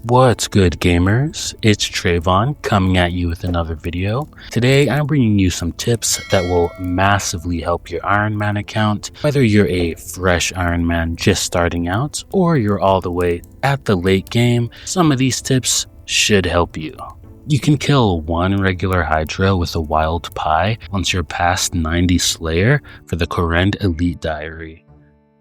What's good, gamers? It's Trayvon coming at you with another video. Today I'm bringing you some tips that will massively help your Ironman account, whether you're a fresh Ironman just starting out or you're all the way at the late game. Some of these tips should help you. You can kill one regular Hydra with a wild pie once you're past 90 Slayer for the Korend Elite Diary.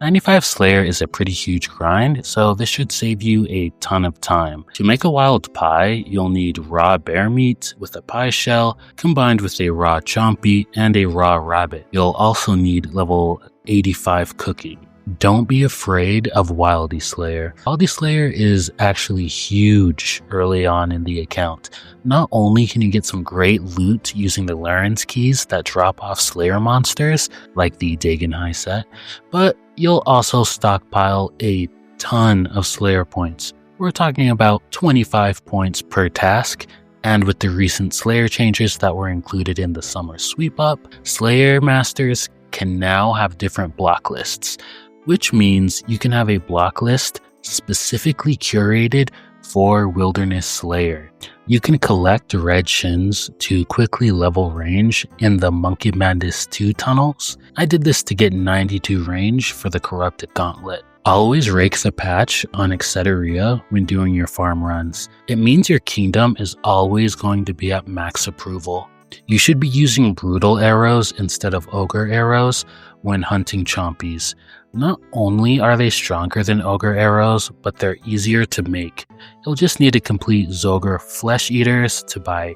95 Slayer is a pretty huge grind, so this should save you a ton of time. To make a wild pie, you'll need raw bear meat with a pie shell, combined with a raw chompy and a raw rabbit. You'll also need level 85 cooking. Don't be afraid of Wildy Slayer. Wildy Slayer is actually huge early on in the account. Not only can you get some great loot using the Laren's keys that drop off Slayer monsters, like the Dagon High set, but you'll also stockpile a ton of Slayer points. We're talking about 25 points per task, and with the recent Slayer changes that were included in the summer sweep up, Slayer masters can now have different block lists, which means you can have a block list specifically curated for Wilderness Slayer. You can collect red shins to quickly level range in the Monkey Madness 2 tunnels. I did this to get 92 range for the Corrupted Gauntlet. Always rake the patch on Exeteria when doing your farm runs. It means your kingdom is always going to be at max approval. You should be using brutal arrows instead of ogre arrows when hunting chompies. Not only are they stronger than ogre arrows, but they're easier to make. You'll just need to complete Zogre Flesh Eaters to buy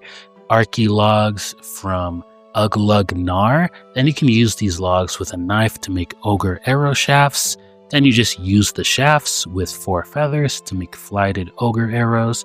Archie logs from Uglug Nar. Then you can use these logs with a knife to make ogre arrow shafts. Then you just use the shafts with 4 feathers to make flighted ogre arrows,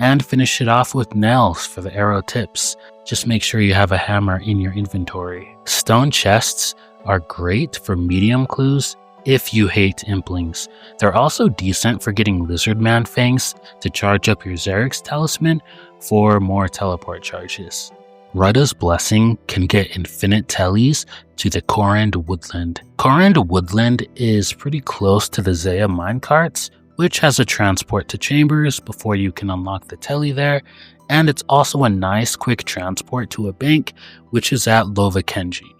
and finish it off with nails for the arrow tips. Just make sure you have a hammer in your inventory. Stone chests are great for medium clues if you hate implings. They're also decent for getting Lizardman Fangs to charge up your Xerix talisman for more teleport charges. Rudda's Blessing can get infinite tellies to the Korend Woodland. Korend Woodland is pretty close to the Zaya minecarts, which has a transport to Chambers before you can unlock the telly there, and it's also a nice quick transport to a bank, which is at Lovakenji.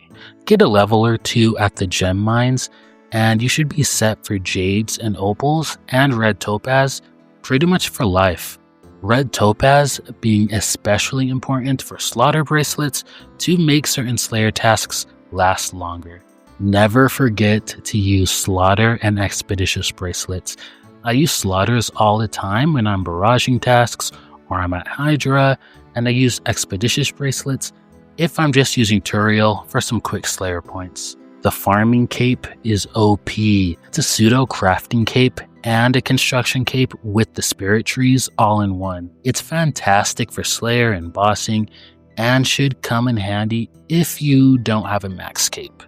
Get a level or 2 at the gem mines, and you should be set for jades and opals and red topaz pretty much for life. Red topaz being especially important for slaughter bracelets to make certain Slayer tasks last longer. Never forget to use slaughter and expeditious bracelets. I use slaughters all the time when I'm barraging tasks or I'm at Hydra, and I use expeditious bracelets if I'm just using Turiel for some quick Slayer points. The farming cape is OP. It's a pseudo crafting cape and a construction cape with the spirit trees all in one. It's fantastic for Slayer and bossing and should come in handy if you don't have a max cape.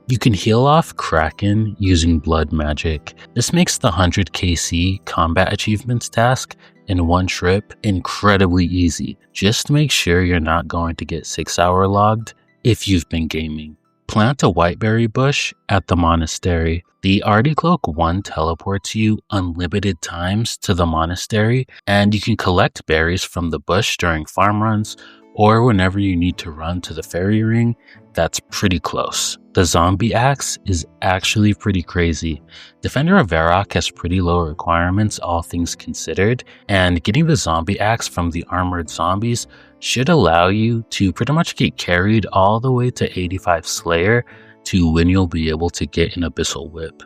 You can heal off Kraken using blood magic. This makes the 100 KC combat achievements task in one trip incredibly easy. Just make sure you're not going to get 6-hour logged if you've been gaming. Plant a whiteberry bush at the monastery. The Artie Cloak 1 teleports you unlimited times to the monastery, and you can collect berries from the bush during farm runs or whenever you need to run to the fairy ring that's pretty close. The zombie axe is actually pretty crazy. Defender of Varrock has pretty low requirements, all things considered, and getting the zombie axe from the armored zombies should allow you to pretty much get carried all the way to 85 Slayer to when you'll be able to get an Abyssal Whip.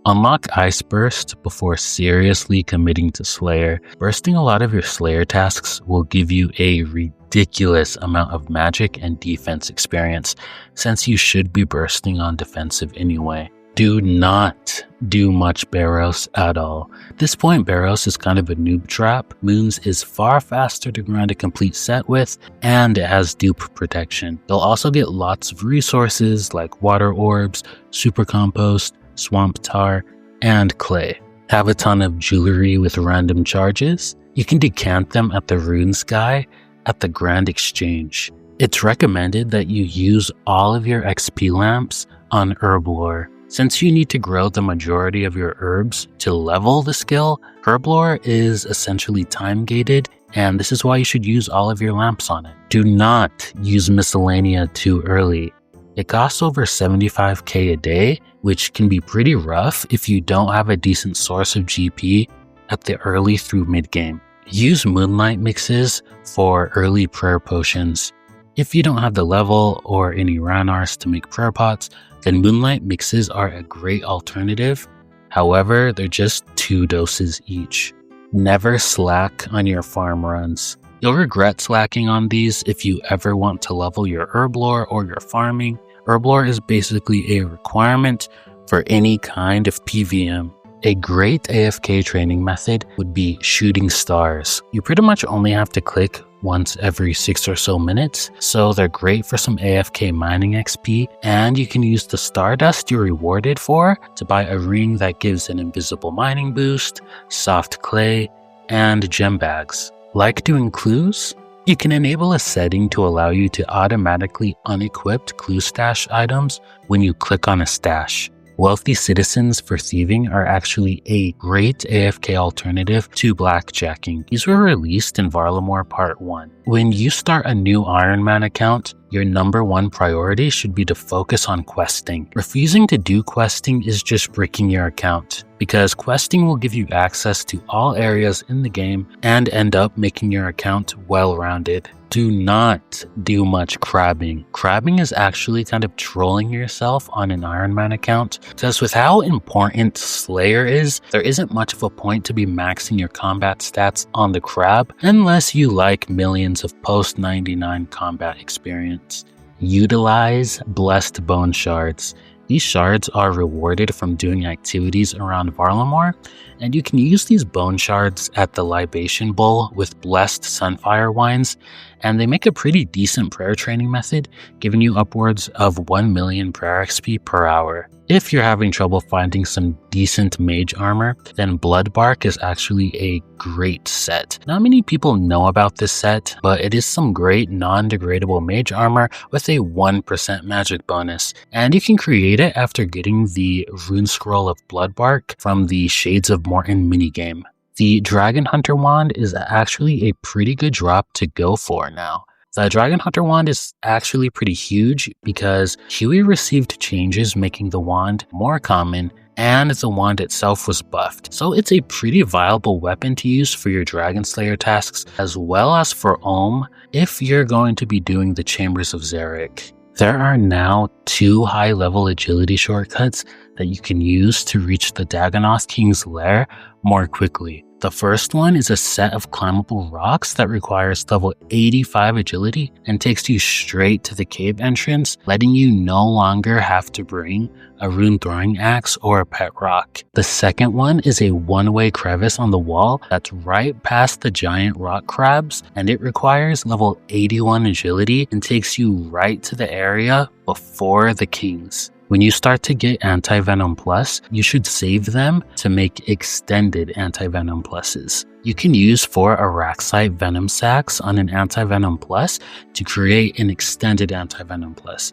Unlock Ice Burst before seriously committing to Slayer. Bursting a lot of your Slayer tasks will give you a ridiculous amount of magic and defense experience, since you should be bursting on defensive anyway. Do not do much Barrows at all. At this point, Barrows is kind of a noob trap. Moons is far faster to grind a complete set with, and it has dupe protection. You'll also get lots of resources like water orbs, super compost, swamp tar, and clay. Have a ton of jewelry with random charges. You can decant them at the Rune Sky at the Grand Exchange. It's recommended that you use all of your XP lamps on Herblore. Since you need to grow the majority of your herbs to level the skill, herb lore is essentially time gated, and this is why you should use all of your lamps on it. Do not use miscellanea too early. It costs over 75k a day, which can be pretty rough if you don't have a decent source of GP at the early through mid game. Use moonlight mixes for early prayer potions. If you don't have the level or any ranars to make prayer pots, then moonlight mixes are a great alternative. However, they're just 2 doses each. Never slack on your farm runs. You'll regret slacking on these if you ever want to level your herb lore or your farming. Herb lore is basically a requirement for any kind of PVM. A great AFK training method would be shooting stars. You pretty much only have to click once every 6 or so minutes, so they're great for some AFK mining XP, and you can use the stardust you're rewarded for to buy a ring that gives an invisible mining boost, soft clay, and gem bags. Like doing clues? You can enable a setting to allow you to automatically unequip clue stash items when you click on a stash. Wealthy citizens for thieving are actually a great AFK alternative to blackjacking. These were released in Varlamore Part 1. When you start a new Ironman account, your number 1 priority should be to focus on questing. Refusing to do questing is just breaking your account, because questing will give you access to all areas in the game and end up making your account well-rounded. Do not do much crabbing. Crabbing is actually kind of trolling yourself on an Ironman account, because with how important Slayer is, there isn't much of a point to be maxing your combat stats on the crab unless you like millions of post-99 combat experience. Utilize Blessed Bone Shards. These shards are rewarded from doing activities around Varlamore, and you can use these bone shards at the libation bowl with blessed sunfire wines, and they make a pretty decent prayer training method, giving you upwards of 1 million prayer XP per hour. If you're having trouble finding some decent mage armor, then Bloodbark is actually a great set. Not many people know about this set, but it is some great non-degradable mage armor with a 1% magic bonus, and you can create it after getting the rune scroll of Bloodbark from the Shades of Morton minigame. The Dragon Hunter wand is actually a pretty good drop to go for now. The Dragon Hunter wand is actually pretty huge because Huey received changes making the wand more common, and the wand itself was buffed. So it's a pretty viable weapon to use for your Dragon Slayer tasks, as well as for Ohm if you're going to be doing the Chambers of Xeric. There are now 2 high-level agility shortcuts that you can use to reach the Dagonoth King's lair more quickly. The first one is a set of climbable rocks that requires level 85 agility and takes you straight to the cave entrance, letting you no longer have to bring a rune throwing axe or a pet rock. The second one is a one-way crevice on the wall that's right past the giant rock crabs, and it requires level 81 agility and takes you right to the area before the kings. When you start to get Anti-Venom Plus, you should save them to make extended Anti-Venom Pluses. You can use 4 Araxite Venom Sacs on an Anti-Venom Plus to create an extended Anti-Venom Plus.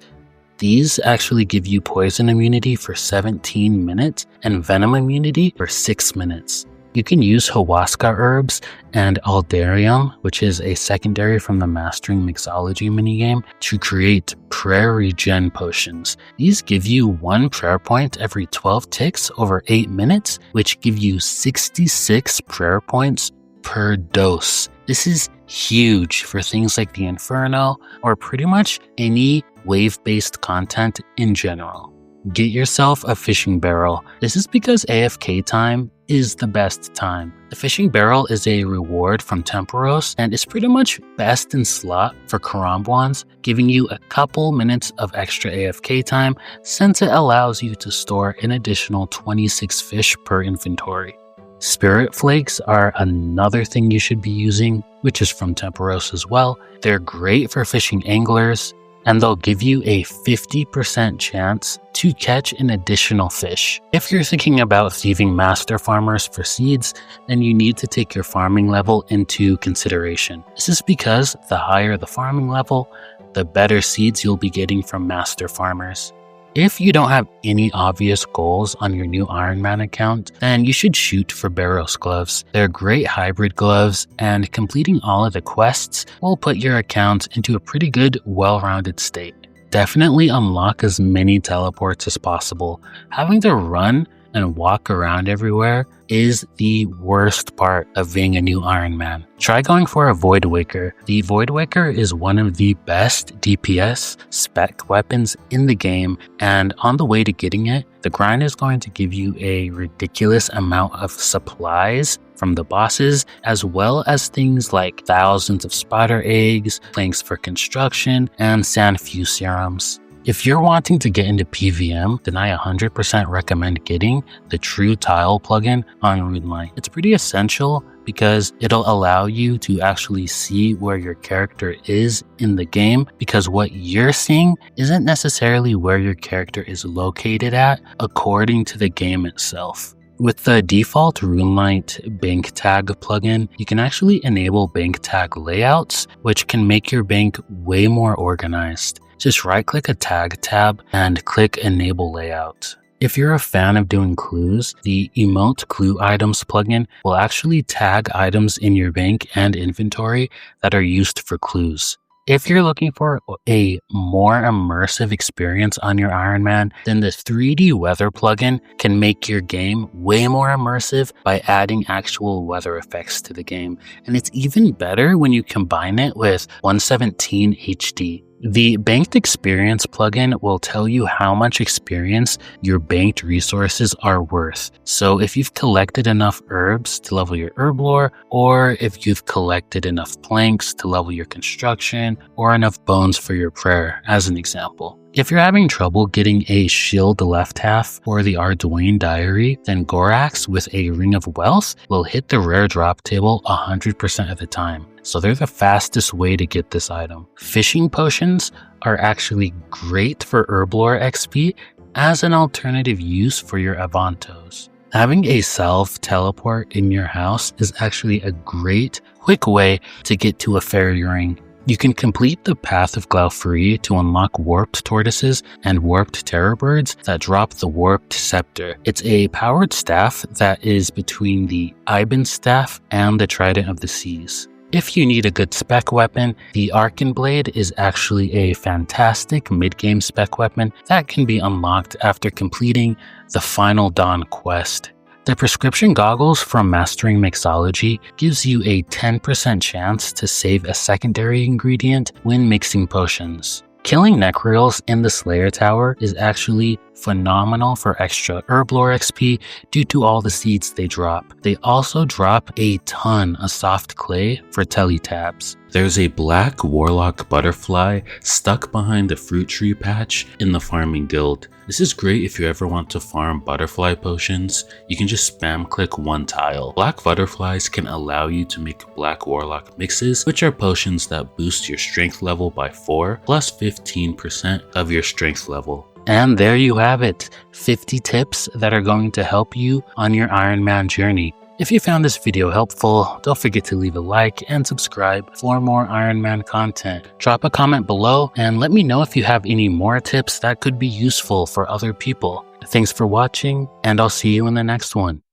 These actually give you poison immunity for 17 minutes and venom immunity for 6 minutes. You can use Huasca herbs and Aldarium, which is a secondary from the Mastering Mixology minigame, to create prayer regen potions. These give you 1 prayer point every 12 ticks over 8 minutes, which give you 66 prayer points per dose. This is huge for things like the Inferno or pretty much any wave-based content in general. Get yourself a fishing barrel. This is because AFK time is the best time. The fishing barrel is a reward from Temporos and is pretty much best in slot for Karambwans, giving you a couple minutes of extra AFK time since it allows you to store an additional 26 fish per inventory. Spirit flakes are another thing you should be using, which is from Temporos as well. They're great for fishing anglers, and they'll give you a 50% chance to catch an additional fish. If you're thinking about thieving master farmers for seeds, then you need to take your farming level into consideration. This is because the higher the farming level, the better seeds you'll be getting from master farmers. If you don't have any obvious goals on your new Ironman account, then you should shoot for Barros gloves. They're great hybrid gloves, and completing all of the quests will put your account into a pretty good, well-rounded state. Definitely unlock as many teleports as possible. Having to run and walk around everywhere is the worst part of being a new Ironman. Try going for a Void Waker. The Void Waker is one of the best DPS spec weapons in the game, and on the way to getting it, the grind is going to give you a ridiculous amount of supplies from the bosses, as well as things like thousands of spider eggs, planks for construction, and sand fuse serums. If you're wanting to get into PVM, then I 100% recommend getting the True Tile plugin on Runelite. It's pretty essential because it'll allow you to actually see where your character is in the game, because what you're seeing isn't necessarily where your character is located at according to the game itself. With the default Runelite bank tag plugin, you can actually enable bank tag layouts, which can make your bank way more organized. Just right-click a tag tab and click Enable Layout. If you're a fan of doing clues, the Emote Clue Items plugin will actually tag items in your bank and inventory that are used for clues. If you're looking for a more immersive experience on your Ironman, then the 3D Weather plugin can make your game way more immersive by adding actual weather effects to the game. And it's even better when you combine it with 117 HD. The Banked Experience plugin will tell you how much experience your banked resources are worth. So if you've collected enough herbs to level your herb lore, or if you've collected enough planks to level your construction, or enough bones for your prayer, as an example. If you're having trouble getting a shield left half or the Arduine diary, then Gorax with a Ring of Wealth will hit the rare drop table 100% of the time. So they're the fastest way to get this item. Fishing potions are actually great for Herblore XP as an alternative use for your Avantos. Having a salve teleport in your house is actually a great, quick way to get to a fairy ring. You can complete the Path of Glaufree to unlock warped tortoises and warped terror birds that drop the warped scepter. It's a powered staff that is between the Iben staff and the Trident of the Seas. If you need a good spec weapon, the Arcan Blade is actually a fantastic mid-game spec weapon that can be unlocked after completing the Final Dawn quest. The prescription goggles from Mastering Mixology gives you a 10% chance to save a secondary ingredient when mixing potions. Killing Necreals in the Slayer Tower is actually phenomenal for extra Herblore XP due to all the seeds they drop. They also drop a ton of soft clay for teletabs. There's a black warlock butterfly stuck behind the fruit tree patch in the farming guild. This is great if you ever want to farm butterfly potions. You can just spam click one tile. Black butterflies can allow you to make black warlock mixes, which are potions that boost your strength level by 4 plus 15% of your strength level. And there you have it, 50 tips that are going to help you on your Ironman journey. If you found this video helpful, don't forget to leave a like and subscribe for more Ironman content. Drop a comment below and let me know if you have any more tips that could be useful for other people. Thanks for watching, and I'll see you in the next one.